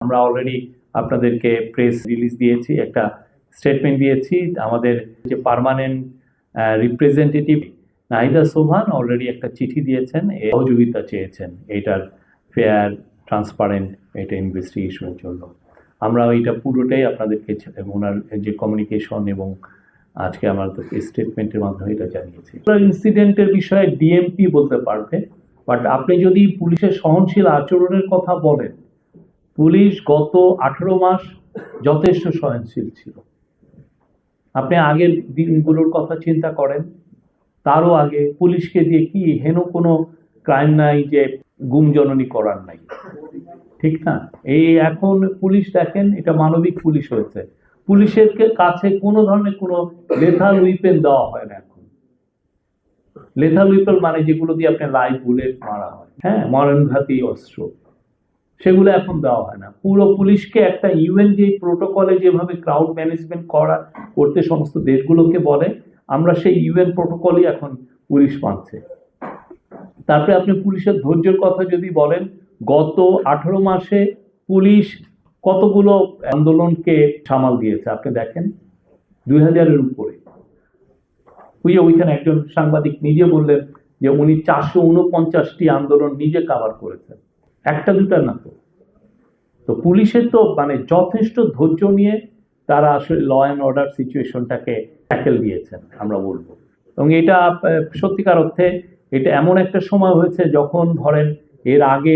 আমরা অলরেডি আপনাদেরকে press release দিয়েছি, একটা স্টেটমেন্ট দিয়েছি। আমাদের যে permanent representative Nahida Sobhan already একটা চিঠি দিয়েছেন, সহযোগিতা চেয়েছেন এটার ফেয়ার ট্রান্সপারেন্ট এটা ইনভেস্টিগেশনের জন্য। আমরা এটা পুরোটাই আপনাদেরকে ওনার যে কমিউনিকেশন এবং আজকে আমাদের স্টেটমেন্টের মাধ্যমে এটা জানিয়েছি। ইনসিডেন্টের বিষয়ে ডিএমপি বলতে পারবে, বাট আপনি যদি পুলিশের সহনশীল আচরণের কথা বলেন, পুলিশ গত 18 মাস যথেষ্ট সহনশীল ছিল। আপনি আগের দিনগুলোর কথা চিন্তা করেন, তারও আগে পুলিশকে দিয়ে কি হেন কোনো ক্রাইম নাই যে গুমজননী করার নাই, ঠিক না? এই এখন পুলিশ দেখেন এটা মানবিক পুলিশ হয়েছে। পুলিশের কাছে কোনো ধরনের কোনো লেথাল উইপেন দেওয়া হয় না এখন। লেথাল উইপেন মানে যেগুলো দিয়ে আপনি লাইভ বুলেট মারা হয়, হ্যাঁ, মরণঘাতী অস্ত্র, সেগুলো এখন দেওয়া হয় না। পুরো পুলিশকে একটা ইউএন যে প্রোটোকলে যেভাবে ক্রাউড ম্যানেজমেন্ট করতে সমস্ত দেশগুলোকে বলে, আমরা সেই ইউএন প্রোটোকলই এখন পুলিশ মানছে। তারপরে আপনি পুলিশের ধৈর্যের কথা যদি বলেন, গত 18 মাসে পুলিশ কতগুলো আন্দোলনকে সামাল দিয়েছে আপনি দেখেন, 2000-এর উপরে। ওইখানে একজন সাংবাদিক নিজে বললেন যে উনি 449টি আন্দোলন নিজে কাভার করেছেন, একটা দুটা না। তো পুলিশের তো মানে যথেষ্ট ধৈর্য নিয়ে তারা আসলে ল অ্যান্ড অর্ডার সিচুয়েশনটাকে ট্যাকেল দিয়েছেন আমরা বলবো। এবং এটা সত্যিকার অর্থে এটা এমন একটা সময় হয়েছে যখন ধরেন এর আগে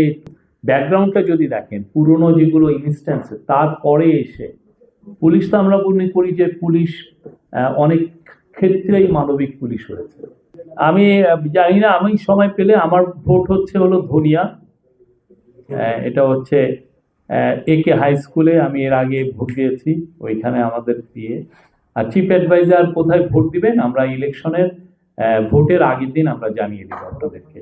ব্যাকগ্রাউন্ডটা যদি দেখেন, পুরনো যেগুলো ইনস্ট্যান্স, তারপরে এসে পুলিশ তো আমরা মনে করি যে পুলিশ অনেক ক্ষেত্রেই মানবিক পুলিশ হয়েছে। আমি জানি না, আমি সময় পেলে আমার ভোট হলো ধনিয়া, এটা হচ্ছে একে হাই স্কুলে আমি এর আগে ভোট দিয়েছি, ওইখানে আমাদের দিয়ে। আর চিফ অ্যাডভাইজার কোথায় ভোট দিবেন আমরা ইলেকশনের ভোটের আগের দিন আমরা জানিয়ে দেব আপনাদেরকে।